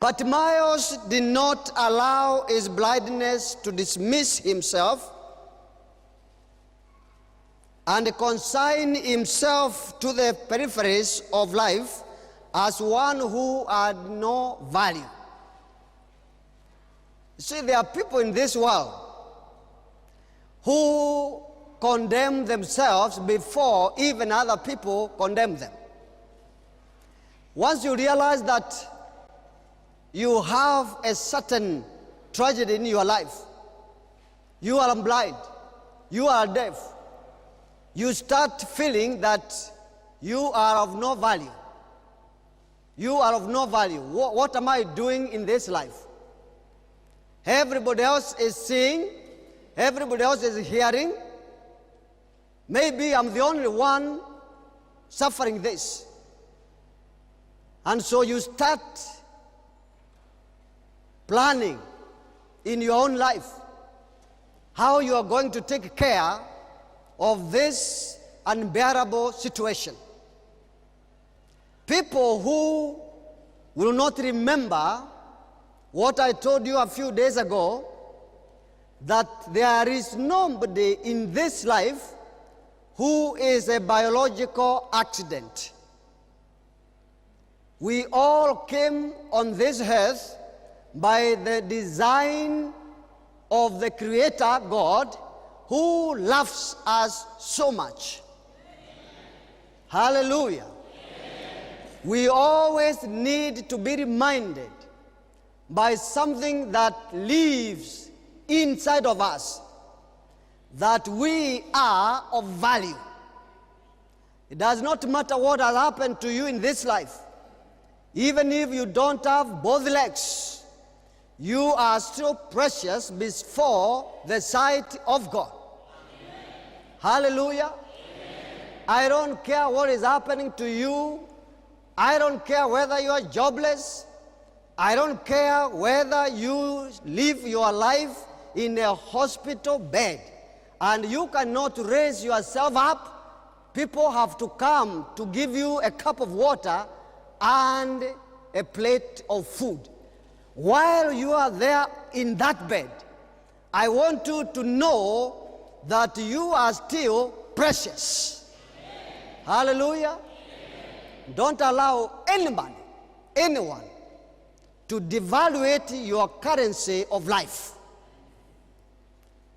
Bartimaeus did not allow his blindness to dismiss himself and consign himself to the peripheries of life as one who had no value. See, there are people in this world who condemn themselves before even other people condemn them. Once you realize that you have a certain tragedy in your life, you are blind, you are deaf, you start feeling that you are of no value. You are of no value. What am I doing in this life? Everybody else is seeing, everybody else is hearing. Maybe I'm the only one suffering this. And so you start planning in your own life how you are going to take care of this unbearable situation. People who will not remember what I told you a few days ago, that there is nobody in this life who is a biological accident. We all came on this earth by the design of the Creator God, who loves us so much. Hallelujah. We always need to be reminded by something that lives inside of us that we are of value. It does not matter what has happened to you in this life. Even if you don't have both legs, you are still precious before the sight of God. Amen. Hallelujah. Amen. I don't care what is happening to you. I don't care whether you are jobless. I don't care whether you live your life in a hospital bed and you cannot raise yourself up. People have to come to give you a cup of water and a plate of food. While you are there in that bed, I want you to know that you are still precious. Amen. Hallelujah. Amen. Don't allow anybody, anyone, to devaluate your currency of life.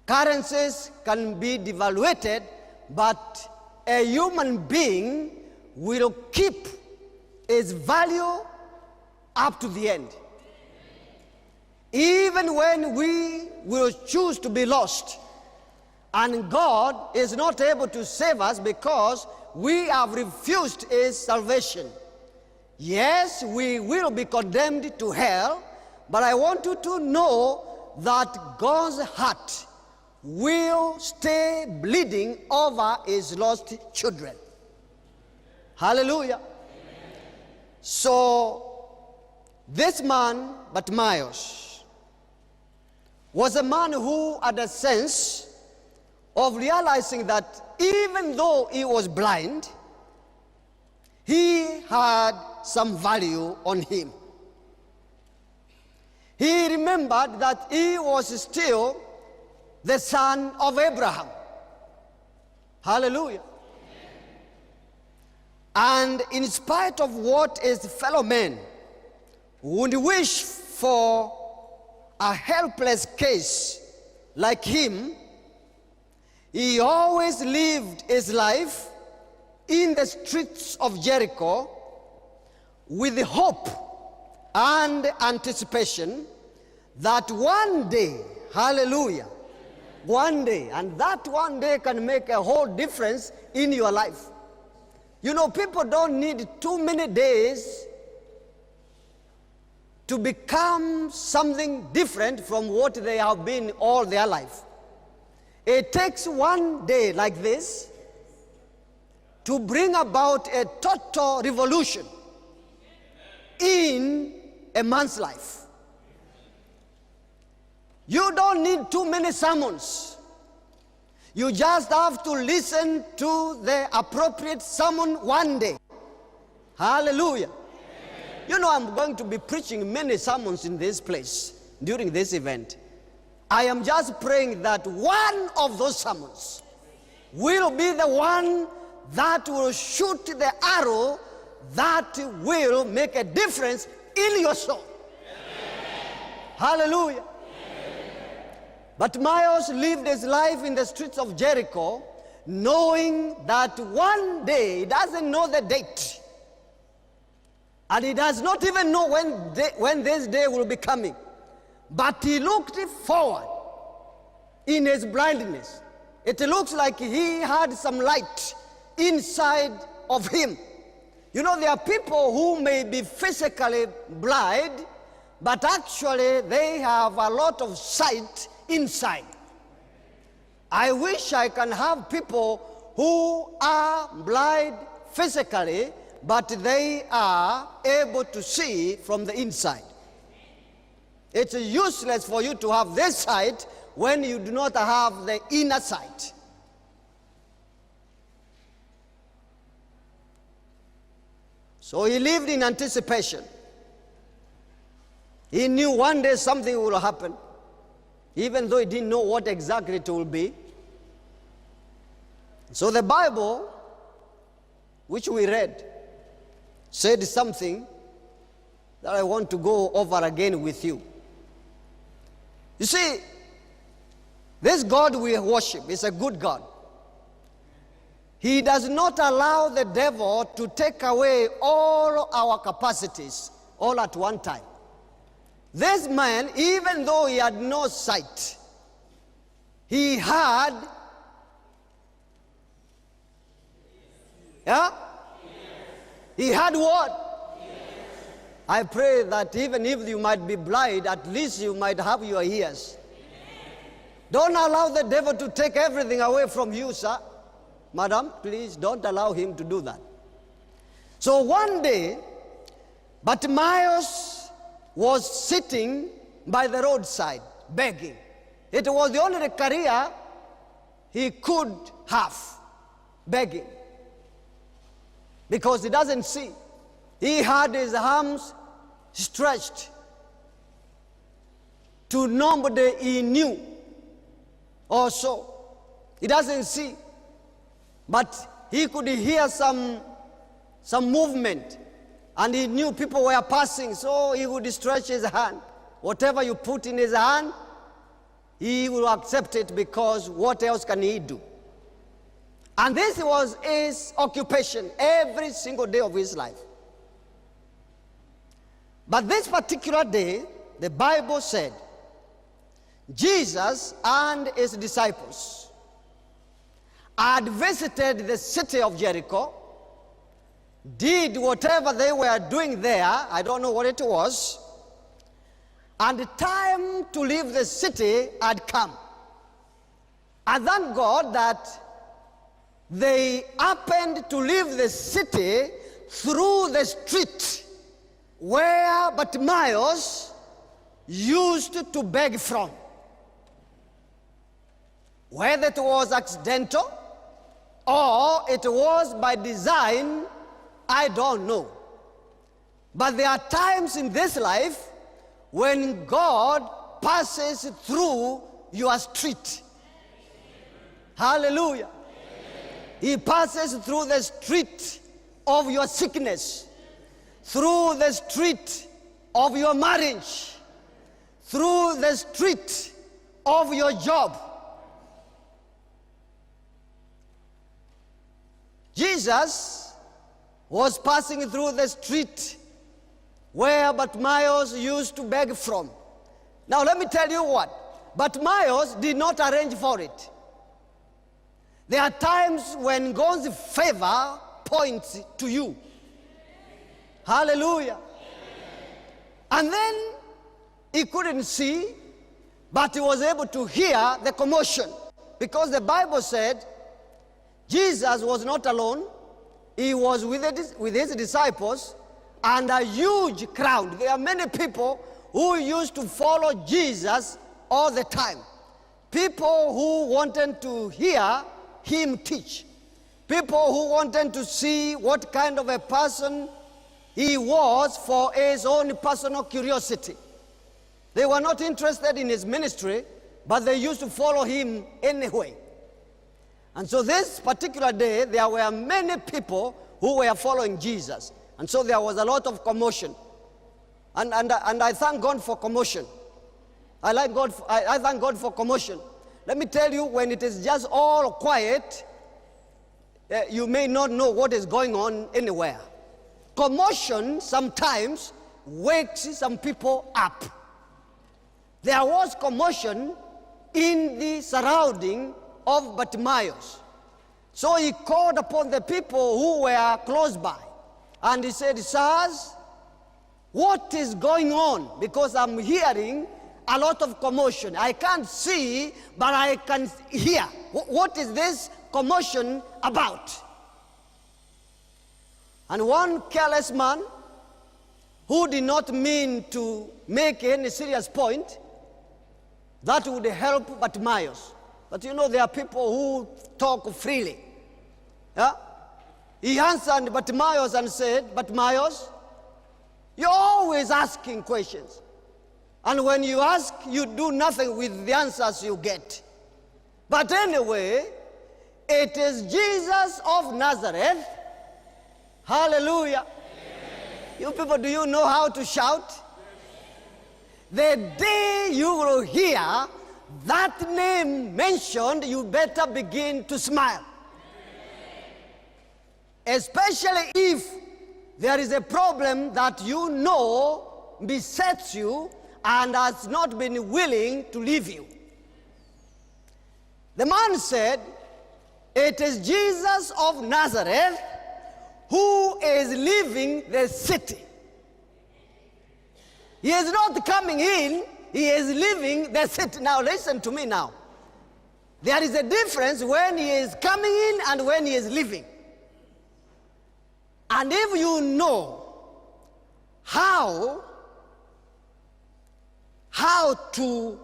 Currencies can be devaluated, but a human being will keep its value up to the end. Even when we will choose to be lost, and God is not able to save us because we have refused His salvation. Yes, we will be condemned to hell, but I want you to know that God's heart will stay bleeding over His lost children. Hallelujah. Amen. So, this man, Bartimaeus, was a man who had a sense of realizing that even though he was blind, he had some value on him. He remembered that he was still the son of Abraham. Hallelujah. And in spite of what his fellow men would wish for a helpless case like him, he always lived his life in the streets of Jericho with the hope and anticipation that one day, hallelujah, one day, and that one day can make a whole difference in your life. You know, people don't need too many days to become something different from what they have been all their life. It takes one day like this to bring about a total revolution in a man's life. You don't need too many sermons. You just have to listen to the appropriate sermon one day. Hallelujah. You know, I'm going to be preaching many sermons in this place during this event. I am just praying that one of those sermons will be the one that will shoot the arrow that will make a difference in your soul. Hallelujah. But Miles lived his life in the streets of Jericho, knowing that one day, he doesn't know the date, and he does not even know when this day will be coming. But he looked forward in his blindness. It looks like he had some light inside of him. You know, there are people who may be physically blind, but actually they have a lot of sight inside. I wish I can have people who are blind physically, but they are able to see from the inside. It's useless for you to have this sight when you do not have the inner sight. So he lived in anticipation. He knew one day something will happen, even though he didn't know what exactly it will be. So the Bible, which we read, said something that I want to go over again with you. You see, this God we worship is a good God. He does not allow the devil to take away all our capacities all at one time. This man, even though he had no sight, he had, he had what? I pray that even if you might be blind, at least you might have your ears. Don't allow the devil to take everything away from you, sir. Madam, please don't allow him to do that. So one day, Bartimaeus was sitting by the roadside begging. It was the only career he could have, begging, because he doesn't see. He had his arms stretched to nobody he knew or so. He doesn't see, but he could hear some movement, and he knew people were passing, so he would stretch his hand. Whatever you put in his hand, he will accept it, because what else can he do? And this was his occupation every single day of his life. But this particular day, the Bible said, Jesus and his disciples had visited the city of Jericho, did whatever they were doing there, I don't know what it was, and the time to leave the city had come. And thank God that they happened to leave the city through the street where Bartimaeus used to beg from. Whether it was accidental or it was by design, I don't know. But there are times in this life when God passes through your street. Hallelujah. He passes through the street of your sickness, through the street of your marriage, through the street of your job. Jesus was passing through the street where Bartimaeus used to beg from. Now let me tell you what, Bartimaeus did not arrange for it. There are times when God's favor points to you. Hallelujah. And then he couldn't see, but he was able to hear the commotion, because the Bible said Jesus was not alone. He was with his disciples and a huge crowd. There are many people who used to follow Jesus all the time. People who wanted to hear him teach. People who wanted to see what kind of a person He was for his own personal curiosity. They were not interested in his ministry, but they used to follow him anyway. And so this particular day, there were many people who were following Jesus. And so there was a lot of commotion. And I thank God for commotion. I thank God for commotion. Let me tell you, when it is just all quiet, you may not know what is going on anywhere. Commotion sometimes wakes some people up. There was commotion in the surrounding of Bartimaeus. So he called upon the people who were close by. And he said, "Sirs, what is going on? Because I'm hearing a lot of commotion. I can't see, but I can hear. What is this commotion about?" And one careless man, who did not mean to make any serious point that would help Bartimaeus. But you know, there are people who talk freely. Yeah? He answered Bartimaeus and said, "Bartimaeus, you're always asking questions. And when you ask, you do nothing with the answers you get. But anyway, it is Jesus of Nazareth." Hallelujah. Amen. You people, do you know how to shout? The day you will hear that name mentioned, you better begin to smile. Especially if there is a problem that you know besets you and has not been willing to leave you. The man said, "It is Jesus of Nazareth who is leaving the city." He is not coming in, he is leaving the city. Now listen to me now. There is a difference when he is coming in and when he is leaving. And if you know how to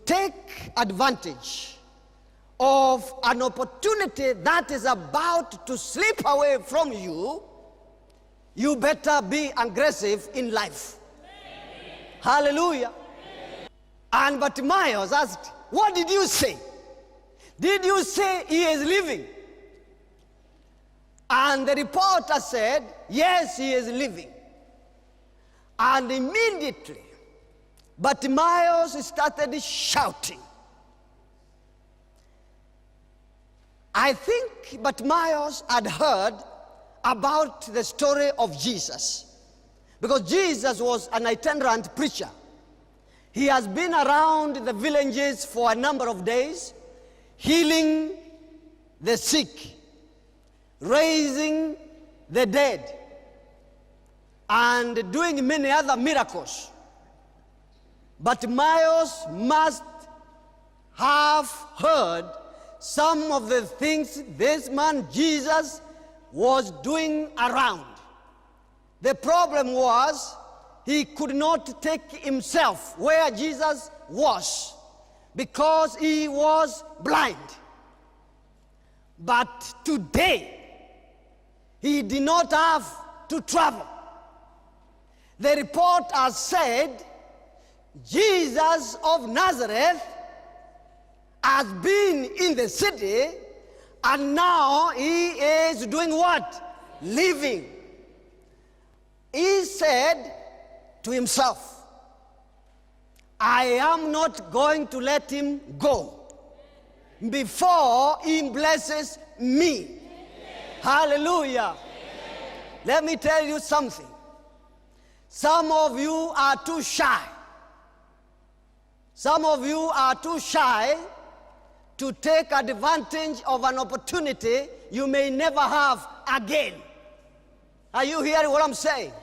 take advantage of an opportunity that is about to slip away from you, you better be aggressive in life. Amen. Hallelujah. Amen. And Bartimaeus asked, "What did you say? Did you say he is leaving?" And the reporter said, "Yes, he is leaving." And immediately, Bartimaeus started shouting. I think Bartimaeus had heard about the story of Jesus, because Jesus was an itinerant preacher. He has been around the villages for a number of days, healing the sick, raising the dead, and doing many other miracles. Bartimaeus must have heard some of the things this man Jesus was doing around. The problem was he could not take himself where Jesus was because he was blind. But today, he did not have to travel. The report has said, Jesus of Nazareth has been in the city, and now he is doing what? Living. He said to himself, "I am not going to let him go before he blesses me." Amen. Hallelujah. Amen. Let me tell you something. Some of you are too shy. Some of you are too shy to take advantage of an opportunity you may never have again. Are you hearing what I'm saying?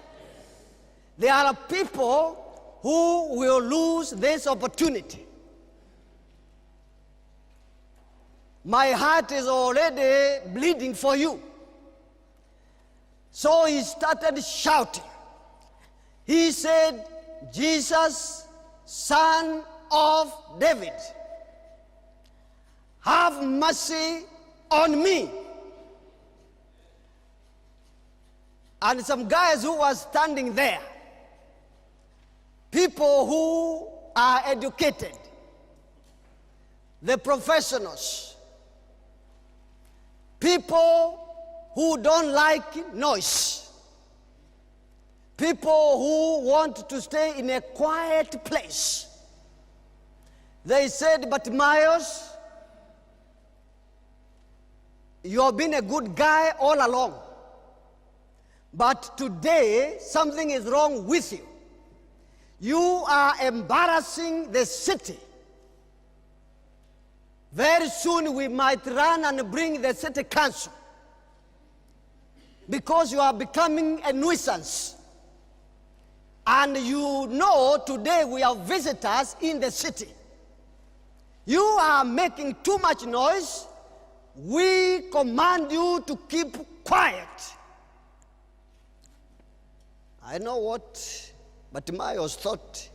There are people who will lose this opportunity. My heart is already bleeding for you. So he started shouting. He said, "Jesus, Son of David, have mercy on me." and some guys who were standing there, people who are educated, the professionals, people who don't like noise, people who want to stay in a quiet place. They said, but Miles, you have been a good guy all along. But today, something is wrong with you. You are embarrassing the city. Very soon we might run and bring the city council because you are becoming a nuisance. And you know today we have visitors in the city. You are making too much noise. We command you to keep quiet. I know what Bartimaeus thought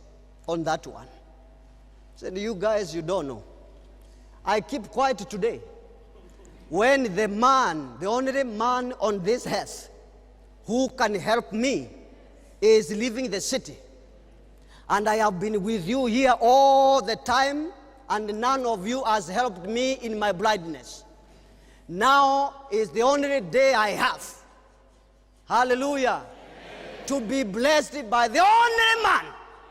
on that one. He said, you guys, you don't know. I keep quiet today when the man, the only man on this earth who can help me is leaving the city. And I have been with you here all the time, and none of you has helped me in my blindness. Now is the only day I have. Hallelujah. Amen. To be blessed by the only man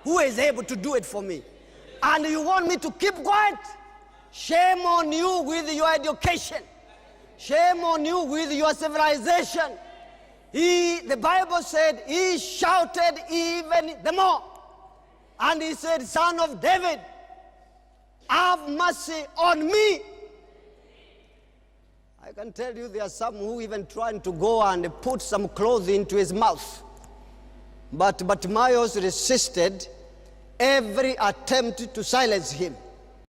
who is able to do it for me. And you want me to keep quiet? Shame on you with your education. Shame on you with your civilization. The Bible said he shouted even the more. And he said, Son of David, have mercy on me. I can tell you there are some who even trying to go and put some clothes into his mouth. But Bartimaeus resisted every attempt to silence him.